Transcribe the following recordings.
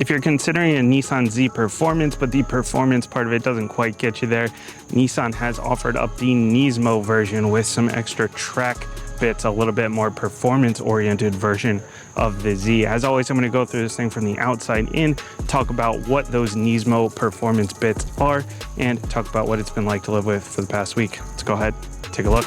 If you're considering a Nissan Z Performance, but the performance part of it doesn't quite get you there, Nissan has offered up the NISMO version with some extra track bits, a little bit more performance-oriented version of the Z. As always, I'm going to go through this thing from the outside in, talk about what those NISMO performance bits are, and talk about what it's been like to live with for the past week. Let's go ahead, take a look.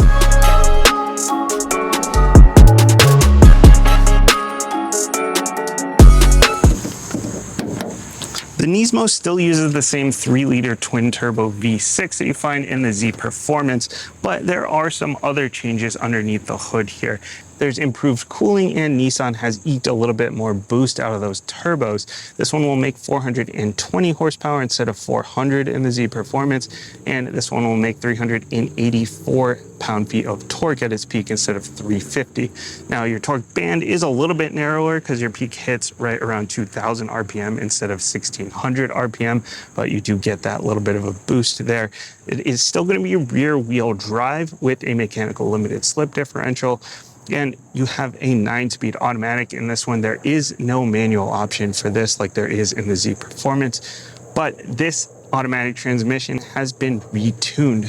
The NISMO still uses the same 3-liter twin-turbo V6 that you find in the Z Performance, but there are some other changes underneath the hood here. There's improved cooling, and Nissan has eked a little bit more boost out of those turbos. This one will make 420 horsepower instead of 400 in the Z Performance, and this one will make 384 pound-feet of torque at its peak instead of 350. Now, your torque band is a little bit narrower because your peak hits right around 2,000 RPM instead of 1,600 RPM, but you do get that little bit of a boost there. It is still going to be rear-wheel drive with a mechanical limited slip differential, and you have a 9-speed automatic in this one. There is no manual option for this like there is in the Z Performance, but this automatic transmission has been retuned.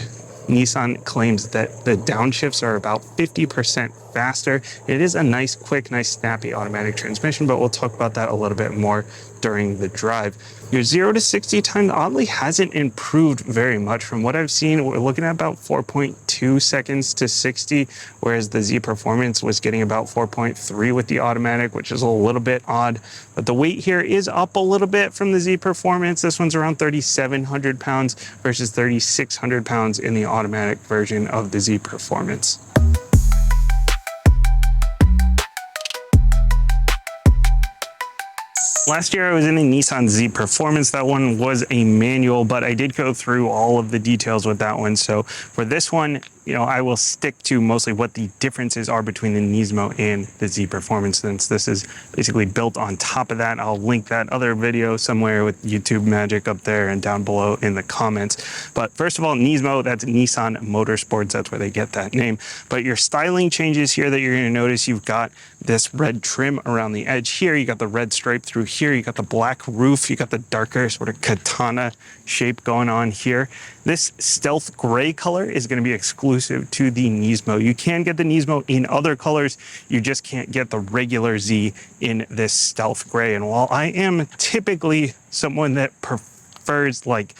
Nissan claims that the downshifts are about 50% faster. It is a nice, quick, nice, snappy automatic transmission, but we'll talk about that a little bit more during the drive. Your 0 to 60 time oddly hasn't improved very much. From what I've seen, we're looking at about 4.2 seconds to 60, whereas the Z Performance was getting about 4.3 with the automatic, which is a little bit odd. But the weight here is up a little bit from the Z Performance. This one's around 3,700 pounds versus 3,600 pounds in the automatic version of the Z Performance. Last year I was in a Nissan Z Performance. That one was a manual, but I did go through all of the details with that one. So for this one, I will stick to mostly what the differences are between the NISMO and the Z Performance, since this is basically built on top of that. I'll link that other video somewhere with YouTube magic up there and down below in the comments. But first of all, NISMO, that's Nissan Motorsports. That's where they get that name. But your styling changes here that you're going to notice, you've got this red trim around the edge here. You got the red stripe through here. You got the black roof. You got the darker sort of katana shape going on here. This stealth gray color is going to be exclusive to the NISMO. You can get the NISMO in other colors. You just can't get the regular Z in this stealth gray. And while I am typically someone that prefers like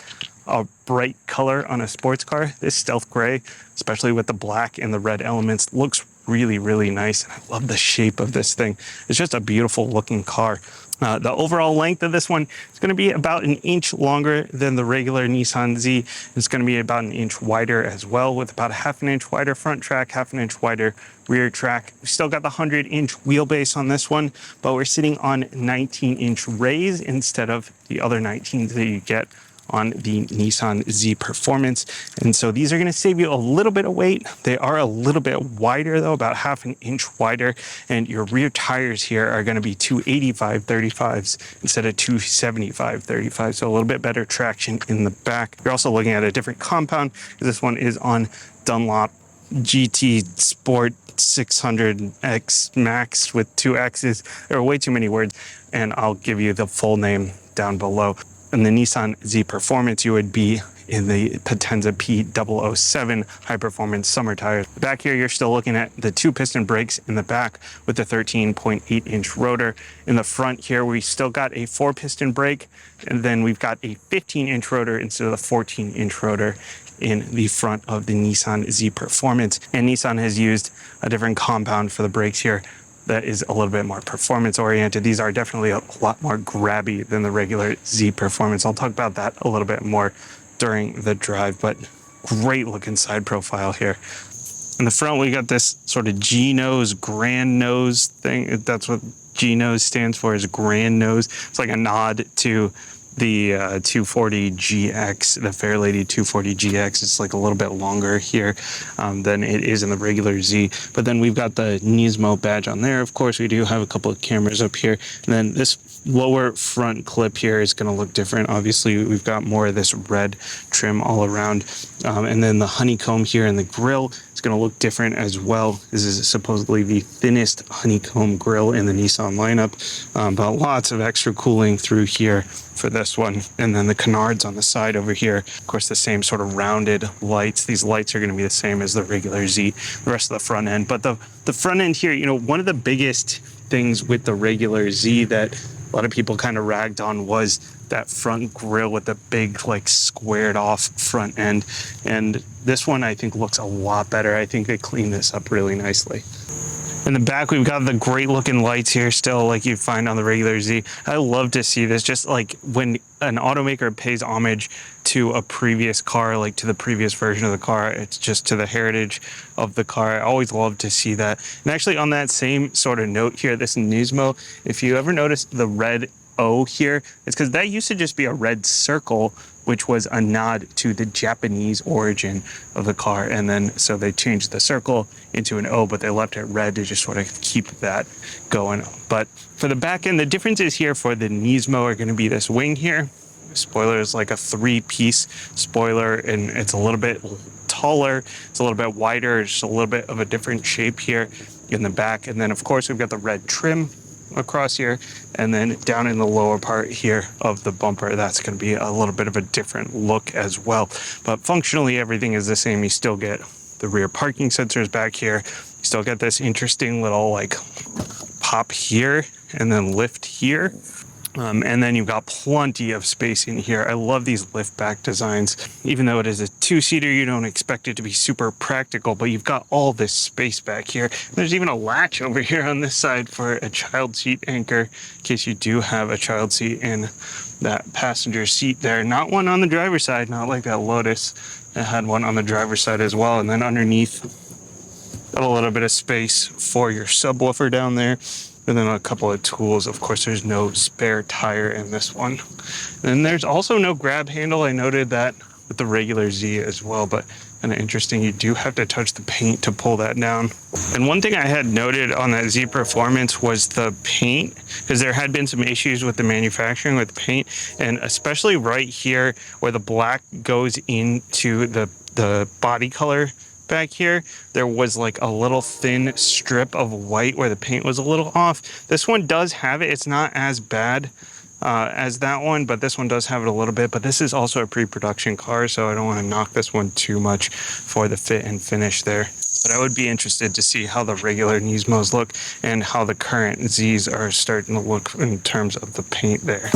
a bright color on a sports car, this stealth gray, especially with the black and the red elements, looks really, really nice. And I love the shape of this thing. It's just a beautiful looking car. The overall length of this one is going to be about an inch longer than the regular Nissan Z. It's going to be about an inch wider as well, with about a half an inch wider front track, half an inch wider rear track. We still got the 100-inch wheelbase on this one, but we're sitting on 19-inch rays instead of the other 19s that you get on the Nissan Z Performance. And so these are going to save you a little bit of weight. They are a little bit wider though, about half an inch wider. And your rear tires here are going to be 285 35s instead of 275 35s. So a little bit better traction in the back. You're also looking at a different compound, because this one is on Dunlop GT Sport 600X Max with 2 X's. There are way too many words, and I'll give you the full name down below. In the Nissan Z Performance, you would be in the Potenza P007 high-performance summer tires. Back here, you're still looking at the 2-piston brakes in the back with the 13.8-inch rotor. In the front here, we still got a 4-piston brake, and then we've got a 15-inch rotor instead of the 14-inch rotor in the front of the Nissan Z Performance. And Nissan has used a different compound for the brakes here that is a little bit more performance oriented. These are definitely a lot more grabby than the regular Z Performance. I'll talk about that a little bit more during the drive, but great looking side profile here. In the front, we got this sort of G-nose, grand nose thing. That's what G-nose stands for, is grand nose. It's like a nod to the 240 GX, the Fairlady 240 GX. It's like a little bit longer here than it is in the regular Z. But then we've got the NISMO badge on there. Of course, we do have a couple of cameras up here. And then this lower front clip here is going to look different. Obviously, we've got more of this red trim all around. And then the honeycomb here in the grille is going to look different as well. This is supposedly the thinnest honeycomb grille in the Nissan lineup, but lots of extra cooling through here for this one. And then the canards on the side over here, of course, the same sort of rounded lights. These lights are going to be the same as the regular Z, the rest of the front end. But the front end here, you know, one of the biggest things with the regular Z that a lot of people kind of ragged on was that front grille with the big, like, squared off front end. And this one I think looks a lot better. I think they cleaned this up really nicely. In the back, we've got the great looking lights here still, like you find on the regular Z. I love to see this, just like when an automaker pays homage to a previous car, like to the previous version of the car, it's just to the heritage of the car. I always love to see that. And actually on that same sort of note here, this NISMO, if you ever notice the red O here, it's because that used to just be a red circle, which was a nod to the Japanese origin of the car. And then so they changed the circle into an O, but they left it red to just sort of keep that going. But for the back end, the differences here for the NISMO are going to be this wing here. The spoiler is like a 3-piece spoiler, and it's a little bit taller, it's a little bit wider, just a little bit of a different shape here in the back. And then of course we've got the red trim across here, and then down in the lower part here of the bumper, that's going to be a little bit of a different look as well. But functionally everything is the same. You still get the rear parking sensors back here, you still get this interesting little like pop here and then lift here. And then you've got plenty of space in here. I love these lift back designs. Even though it is a 2-seater, you don't expect it to be super practical, but you've got all this space back here. There's even a latch over here on this side for a child seat anchor, in case you do have a child seat in that passenger seat there. Not one on the driver's side, not like that Lotus. It had one on the driver's side as well. And then underneath, got a little bit of space for your subwoofer down there. And then a couple of tools. Of course, there's no spare tire in this one. And there's also no grab handle. I noted that with the regular Z as well, but kind of interesting. You do have to touch the paint to pull that down. And one thing I had noted on that Z Performance was the paint, because there had been some issues with the manufacturing with paint, and especially right here where the black goes into the body color. Back here, there was like a little thin strip of white where the paint was a little off. This one does have it. It's not as bad as that one, but this one does have it a little bit. But this is also a pre-production car, so I don't want to knock this one too much for the fit and finish there. But I would be interested to see how the regular NISMOs look and how the current Zs are starting to look in terms of the paint there.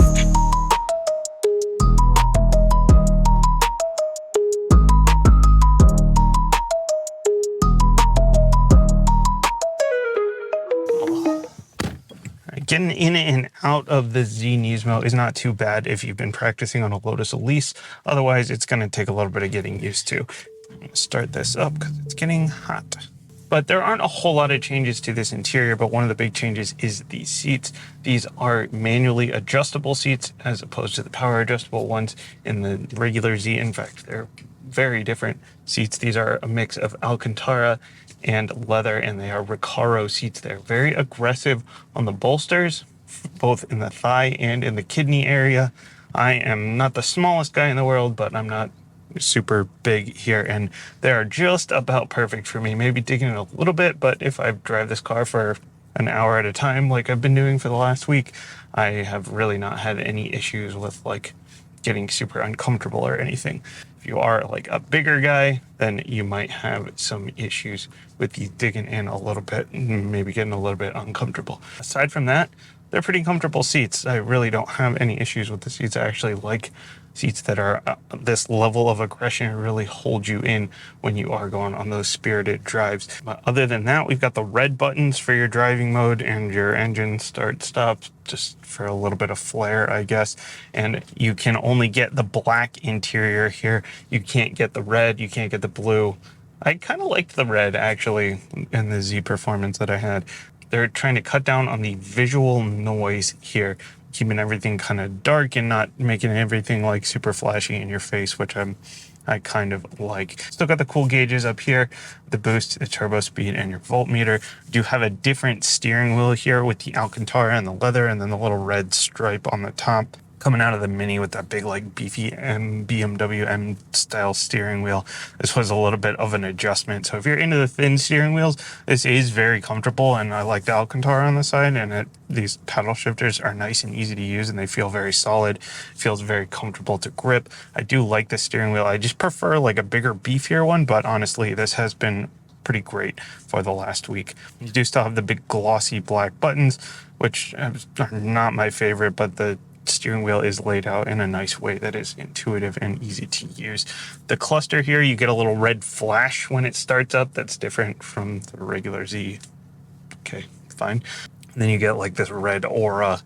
Getting in and out of the Z NISMO is not too bad if you've been practicing on a Lotus Elise. Otherwise, it's going to take a little bit of getting used to. I'm going to start this up because it's getting hot. But there aren't a whole lot of changes to this interior, but one of the big changes is the seats. These are manually adjustable seats as opposed to the power adjustable ones in the regular Z. In fact, they're very different seats. These are a mix of Alcantara and leather, and they are Recaro seats. They're very aggressive on the bolsters, both in the thigh and in the kidney area. I am not the smallest guy in the world, but I'm not super big here, and they are just about perfect for me. Maybe digging it a little bit, but if I drive this car for an hour at a time like I've been doing for the last week, I have really not had any issues with like getting super uncomfortable or anything. If you are like a bigger guy, then you might have some issues with you digging in a little bit and maybe getting a little bit uncomfortable. Aside from that, they're pretty comfortable seats. I really don't have any issues with the seats. I actually like seats that are this level of aggression and really hold you in when you are going on those spirited drives. But other than that, we've got the red buttons for your driving mode and your engine start stop, just for a little bit of flair, I guess. And you can only get the black interior here. You can't get the red, you can't get the blue. I kind of liked the red actually in the Z Performance that I had. They're trying to cut down on the visual noise here, keeping everything kind of dark and not making everything like super flashy in your face, which I kind of like. Still got the cool gauges up here, the boost, the turbo speed, and your voltmeter. Do have a different steering wheel here with the Alcantara and the leather, and then the little red stripe on the top. coming out of the Mini with that big, like, beefy BMW M style steering wheel, this was a little bit of an adjustment. So if you're into the thin steering wheels, this is very comfortable, and I like the Alcantara on the side, and these paddle shifters are nice and easy to use, and they feel very solid. It feels very comfortable to grip. I do like the steering wheel. I just prefer like a bigger, beefier one, but honestly, this has been pretty great for the last week. You do still have the big glossy black buttons, which are not my favorite, but the steering wheel is laid out in a nice way that is intuitive and easy to use. The cluster here, you get a little red flash when it starts up. That's different from the regular Z. Okay, fine. And then you get like this red aura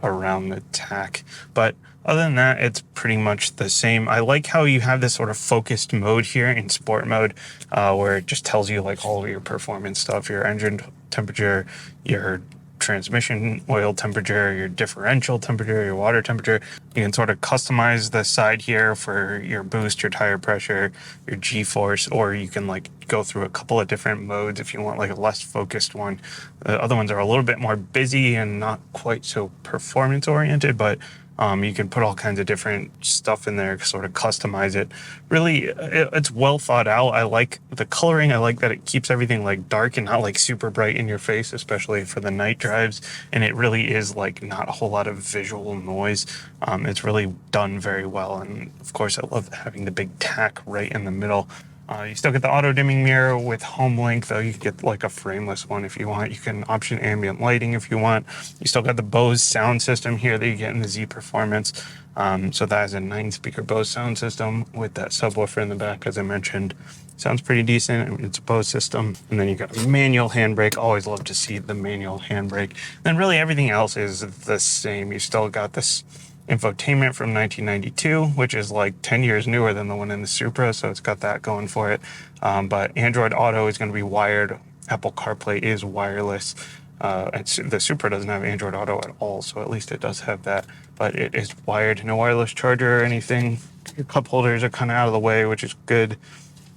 around the tack. But other than that, it's pretty much the same. I like how you have this sort of focused mode here in sport mode, where it just tells you like all of your performance stuff, your engine temperature, your transmission oil temperature, your differential temperature, your water temperature. You can sort of customize the side here for your boost, your tire pressure, your G-force, or you can like go through a couple of different modes if you want like a less focused one. The other ones are a little bit more busy and not quite so performance oriented, but you can put all kinds of different stuff in there, sort of customize it. Really, it's well thought out. I like the coloring. I like that it keeps everything like dark and not like super bright in your face, especially for the night drives. And it really is like not a whole lot of visual noise. It's really done very well. And of course, I love having the big tack right in the middle. You still get the auto dimming mirror with home link, though you can get like a frameless one if you want. You can option ambient lighting if you want. You still got the Bose sound system here that you get in the Z Performance. So that is a 9-speaker Bose sound system with that subwoofer in the back, as I mentioned. Sounds pretty decent. It's a Bose system. And then you got a manual handbrake. Always love to see the manual handbrake. Then really everything else is the same. You still got this infotainment from 1992, which is like 10 years newer than the one in the Supra, so it's got that going for it. But Android Auto is going to be wired. Apple CarPlay is wireless. The Supra doesn't have Android Auto at all, so at least it does have that. But it is wired, no wireless charger or anything. Your cup holders are kind of out of the way, which is good.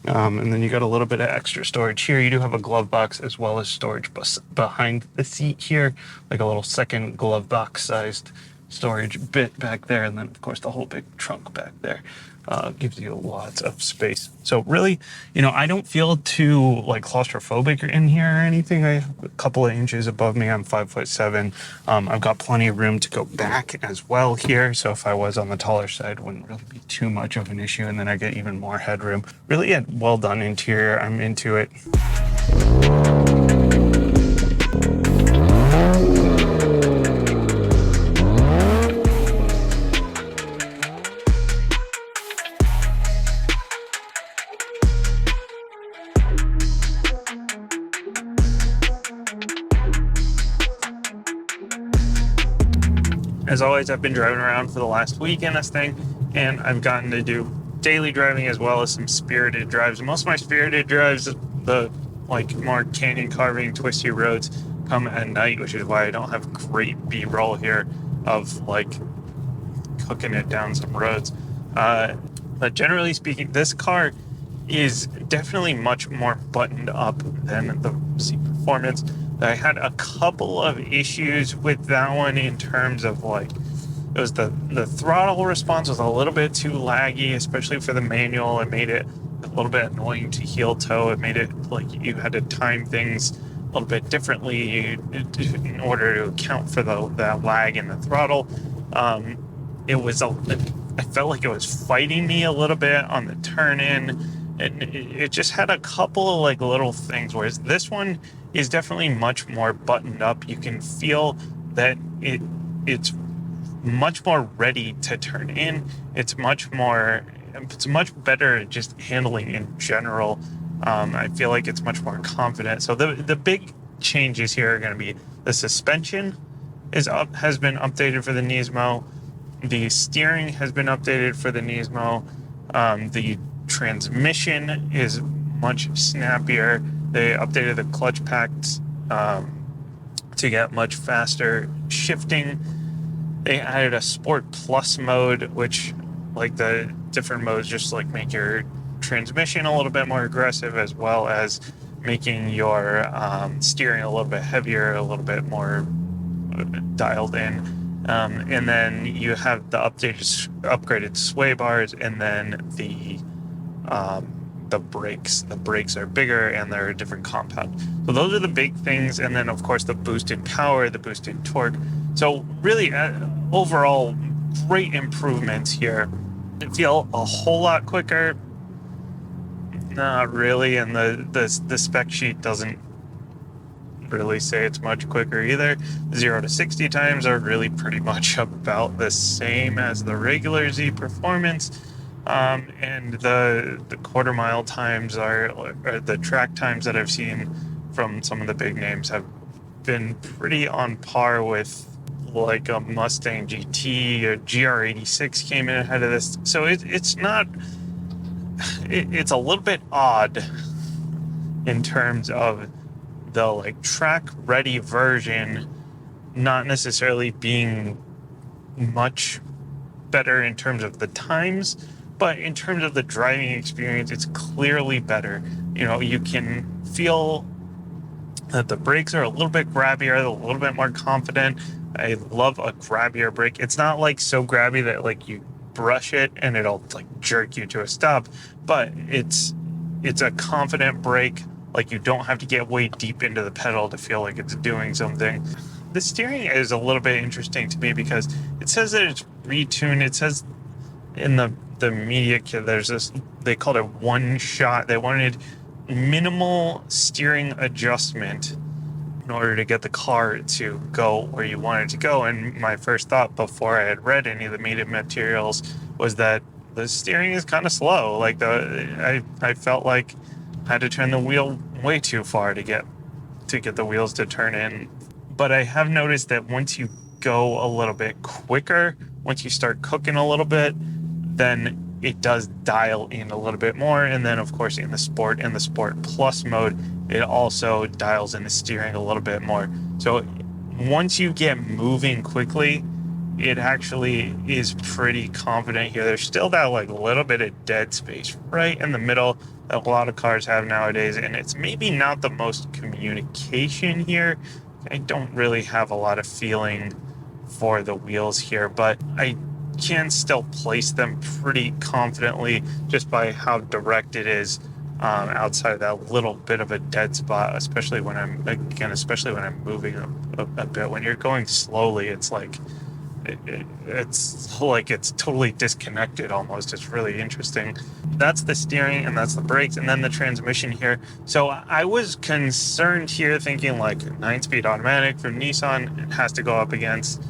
And then you got a little bit of extra storage here. You do have a glove box as well as storage behind the seat here, like a little second glove box sized storage bit back there, and then of course the whole big trunk back there gives you lots of space. So really, I don't feel too like claustrophobic in here or anything. I have a couple of inches above me. I'm 5'7". I've got plenty of room to go back as well here, so if I was on the taller side, it wouldn't really be too much of an issue, and then I get even more headroom. Really a well done interior. I'm into it. As always, I've been driving around for the last week in this thing, and I've gotten to do daily driving as well as some spirited drives. Most of my spirited drives, the like more canyon carving, twisty roads, come at night, which is why I don't have great B-roll here of like cooking it down some roads. But generally speaking, this car is definitely much more buttoned up than the Z Performance. I had a couple of issues with that one in terms of like, it was the throttle response was a little bit too laggy, especially for the manual. It made it a little bit annoying to heel toe. It made it like you had to time things a little bit differently in order to account for that lag in the throttle. I felt like it was fighting me a little bit on the turn in, and it just had a couple of like little things, whereas this one is definitely much more buttoned up. You can feel that it's much more ready to turn in. It's much better at just handling in general. I feel like it's much more confident. So the big changes here are going to be the suspension has been updated for the NISMO. The steering has been updated for the NISMO. The transmission is much snappier. They updated the clutch packs to get much faster shifting. They added a Sport Plus mode, which like the different modes just like make your transmission a little bit more aggressive, as well as making your steering a little bit heavier, a little bit more dialed in. And then you have the upgraded sway bars, and then the brakes. The brakes are bigger and they're a different compound. So those are the big things. And then of course the boosted power, the boosted torque. So really, overall, great improvements here. I feel a whole lot quicker. Not really, and the spec sheet doesn't really say it's much quicker either. 0 to 60 times are really pretty much about the same as the regular Z Performance. And the quarter mile times or the track times that I've seen from some of the big names have been pretty on par with like a Mustang GT or GR86 came in ahead of this. So it's not, it's a little bit odd in terms of the like track ready version not necessarily being much better in terms of the times, but in terms of the driving experience, it's clearly better. You know, you can feel that the brakes are a little bit grabbier, a little bit more confident. I love a grabbier brake. It's not like so grabby that like you brush it and it'll like jerk you to a stop, but it's a confident brake. Like you don't have to get way deep into the pedal to feel like it's doing something. The steering is a little bit interesting to me because it says that it's retuned. It says in the media kit, there's this, they called it one shot. They wanted minimal steering adjustment in order to get the car to go where you want it to go. And my first thought before I had read any of the media materials was that the steering is kind of slow. Like I felt like I had to turn the wheel way too far to get the wheels to turn in. But I have noticed that once you go a little bit quicker, once you start cooking a little bit, then it does dial in a little bit more. And then of course in the Sport and the Sport Plus mode, it also dials in the steering a little bit more. So once you get moving quickly, it actually is pretty confident here. There's still that like little bit of dead space right in the middle that a lot of cars have nowadays, and it's maybe not the most communication here. I don't really have a lot of feeling for the wheels here, but I can still place them pretty confidently just by how direct it is, outside of that little bit of a dead spot, especially when I'm moving a bit. When you're going slowly, it's like it's totally disconnected almost. It's really interesting. That's the steering and that's the brakes, and then the transmission here. So I was concerned here thinking like 9-speed automatic from Nissan, it has to go up against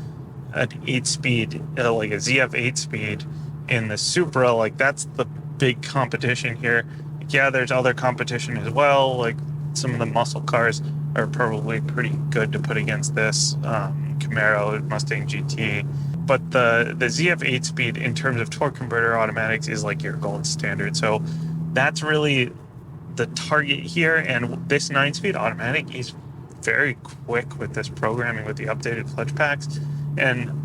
an 8-speed, like a ZF 8-speed in the Supra. Like that's the big competition here. Yeah, there's other competition as well. Like some of the muscle cars are probably pretty good to put against this. Camaro, Mustang GT, but the ZF 8-speed in terms of torque converter automatics is like your gold standard. So that's really the target here. And this 9-speed automatic is very quick with this programming with the updated clutch packs. And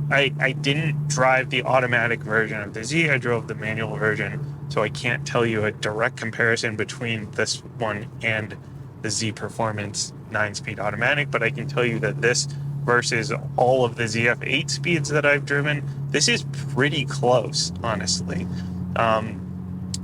I didn't drive the automatic version of the Z. I drove the manual version. So I can't tell you a direct comparison between this one and the Z Performance 9-speed automatic, but I can tell you that this versus all of the ZF 8 speeds that I've driven, this is pretty close, honestly.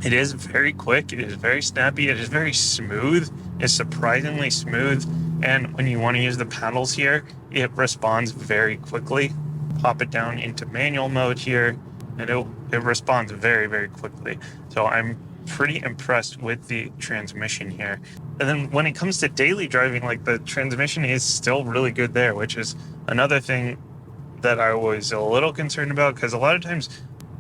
It is very quick, it is very snappy, it is very smooth, it's surprisingly smooth, and when you want to use the paddles here, it responds very quickly. Pop it down into manual mode here, and it responds very, very quickly. So I'm pretty impressed with the transmission here. And then when it comes to daily driving, like the transmission is still really good there, which is another thing that I was a little concerned about, because a lot of times,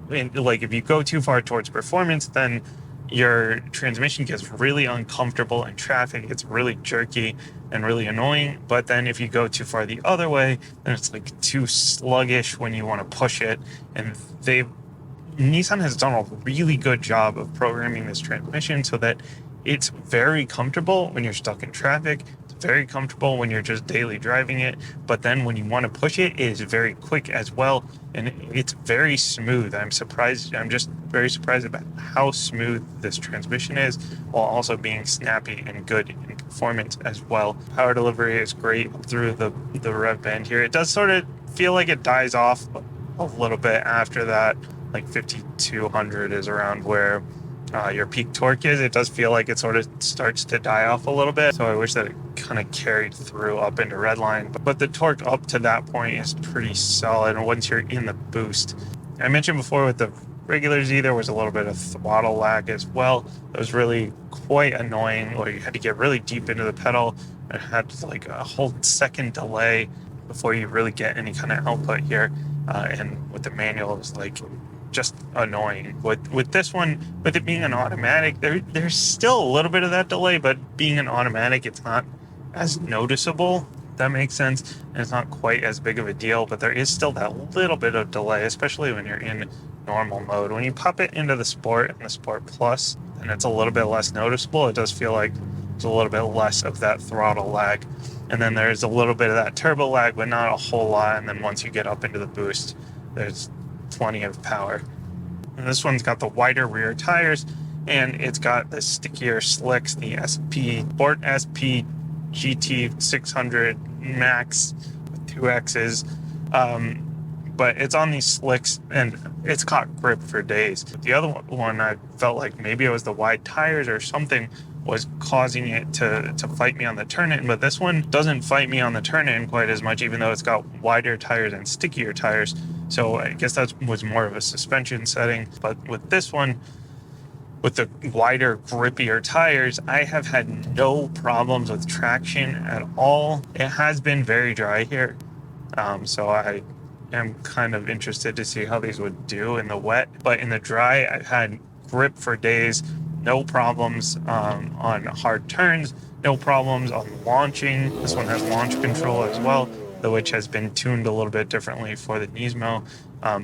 like if you go too far towards performance, then your transmission gets really uncomfortable in traffic. It's really jerky and really annoying. But then if you go too far the other way, then it's like too sluggish when you want to push it. And Nissan has done a really good job of programming this transmission so that it's very comfortable when you're stuck in traffic. It's very comfortable when you're just daily driving it. But then when you want to push it, it is very quick as well. And it's very smooth. I'm just very surprised about how smooth this transmission is, while also being snappy and good in performance as well. Power delivery is great through the rev band here. It does sort of feel like it dies off a little bit after that. Like 5,200 is around where your peak torque is. It does feel like it sort of starts to die off a little bit. So I wish that it kind of carried through up into redline. But the torque up to that point is pretty solid. And once you're in the boost, I mentioned before with the regular Z, there was a little bit of throttle lag as well. It was really quite annoying, where you had to get really deep into the pedal. It had like a whole second delay before you really get any kind of output here. And with the manual, it was like just annoying. With this one, with it being an automatic, there's still a little bit of that delay, but being an automatic, it's not as noticeable. That makes sense. And it's not quite as big of a deal, but there is still that little bit of delay, especially when you're in normal mode. When you pop it into the Sport and the Sport Plus, and it's a little bit less noticeable, it does feel like there's a little bit less of that throttle lag. And then there's a little bit of that turbo lag, but not a whole lot. And then once you get up into the boost, there's plenty of power. And this one's got the wider rear tires, and it's got the stickier slicks, the Sport SP GT 600 Max with 2Xs. But it's on these slicks, and it's caught grip for days. The other one, I felt like maybe it was the wide tires or something was causing it to fight me on the turn-in, but this one doesn't fight me on the turn-in quite as much, even though it's got wider tires and stickier tires. So I guess that was more of a suspension setting. But with this one, with the wider, grippier tires, I have had no problems with traction at all. It has been very dry here, so I am kind of interested to see how these would do in the wet. But in the dry, I've had grip for days, no problems on hard turns, no problems on launching. This one has launch control as well, which has been tuned a little bit differently for the NISMO,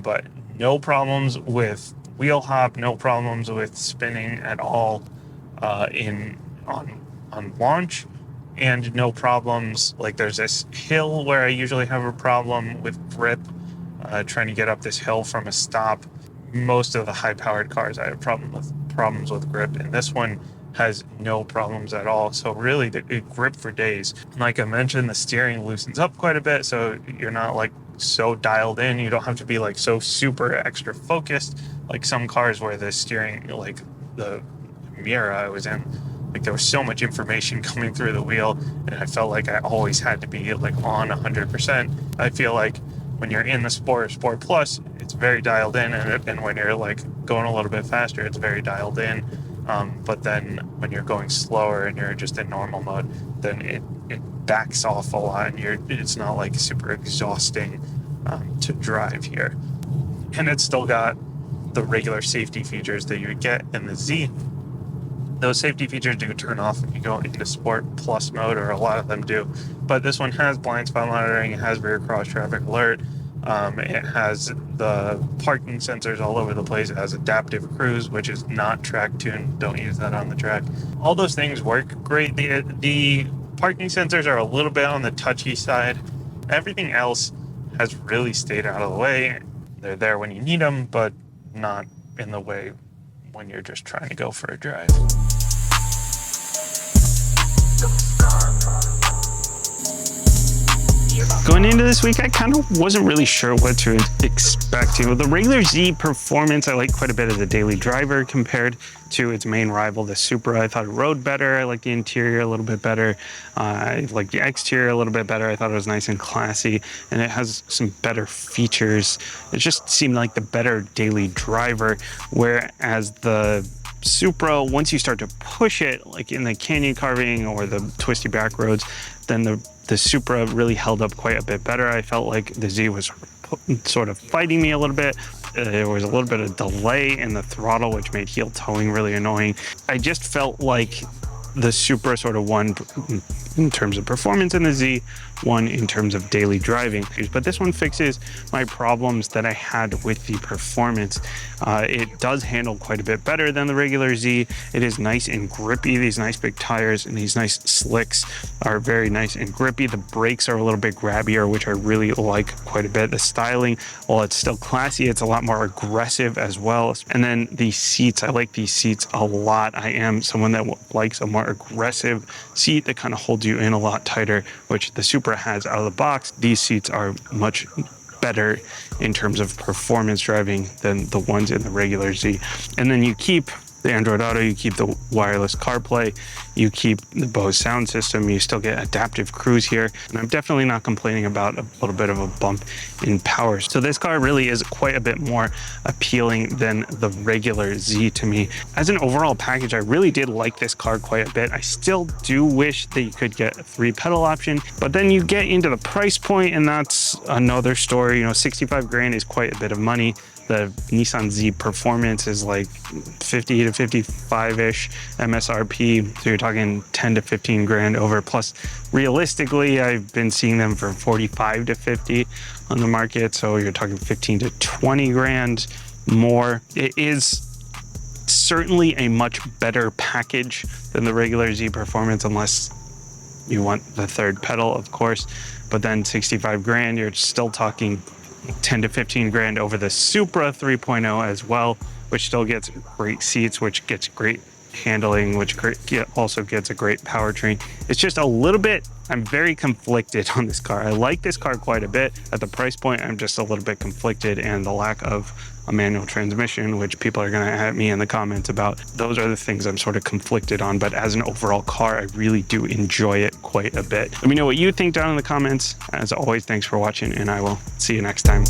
but no problems with wheel hop, no problems with spinning at all on launch, and no problems. Like there's this hill where I usually have a problem with grip, trying to get up this hill from a stop. Most of the high-powered cars I have problems with grip, and this one has no problems at all. So really, it grip for days. Like I mentioned, the steering loosens up quite a bit, so you're not like so dialed in. You don't have to be like so super extra focused like some cars where the steering, like the Miura I was in, like there was so much information coming through the wheel, and I felt like I always had to be like on 100%. I feel like when you're in the Sport Plus, it's very dialed in, and when you're like going a little bit faster, it's very dialed in. But then when you're going slower and you're just in normal mode, then it backs off a lot, and it's not like super exhausting to drive here. And it's still got the regular safety features that you would get in the Z. Those safety features do turn off if you go into Sport Plus mode, or a lot of them do. But this one has blind spot monitoring, it has rear cross traffic alert, it has the parking sensors all over the place, it has adaptive cruise, which is not track tuned, don't use that on the track. All those things work great. The parking sensors are a little bit on the touchy side. Everything else has really stayed out of the way. They're there when you need them, but not in the way when you're just trying to go for a drive. Going into this week, I kind of wasn't really sure what to expect. You know, the regular Z Performance, I like quite a bit as a daily driver compared to its main rival, the Supra. I thought it rode better. I liked the interior a little bit better. I liked the exterior a little bit better. I thought it was nice and classy, and it has some better features. It just seemed like the better daily driver, whereas the Supra, once you start to push it, like in the canyon carving or the twisty back roads, then the Supra really held up quite a bit better. I felt like the Z was sort of fighting me a little bit. There was a little bit of delay in the throttle, which made heel towing really annoying. I just felt like the Supra sort of won in terms of performance, and the Z won in terms of daily driving. But this one fixes my problems that I had with the Performance. It does handle quite a bit better than the regular Z. It is nice and grippy. These nice big tires and these nice slicks are very nice and grippy. The brakes are a little bit grabbier, which I really like quite a bit. The styling, while it's still classy, it's a lot more aggressive as well. And then the seats, I like these seats a lot. I am someone that likes a more aggressive seat that kind of holds you in a lot tighter, which the Supra has out of the box. These seats are much better in terms of performance driving than the ones in the regular Z. And then you keep the Android Auto, you keep the wireless CarPlay, you keep the Bose sound system, you still get adaptive cruise here. And I'm definitely not complaining about a little bit of a bump in power. So this car really is quite a bit more appealing than the regular Z to me. As an overall package, I really did like this car quite a bit. I still do wish that you could get a 3-pedal option, but then you get into the price point and that's another story. You know, 65 grand is quite a bit of money. The Nissan Z Performance is like 50 to 55-ish MSRP. So you're talking 10 to 15 grand over. Plus, realistically, I've been seeing them for 45 to 50 on the market. So you're talking 15 to 20 grand more. It is certainly a much better package than the regular Z Performance, unless you want the 3rd pedal, of course. But then 65 grand, you're still talking 10 to 15 grand over the Supra 3.0 as well, which still gets great seats, which gets great handling, which also gets a great powertrain. It's just a little bit, I'm very conflicted on this car. I like this car quite a bit. At the price point, I'm just a little bit conflicted, and the lack of a manual transmission, which people are going to at me in the comments about, those are the things I'm sort of conflicted on. But as an overall car, I really do enjoy it quite a bit. Let me know what you think down in the comments. As always, thanks for watching, and I will see you next time.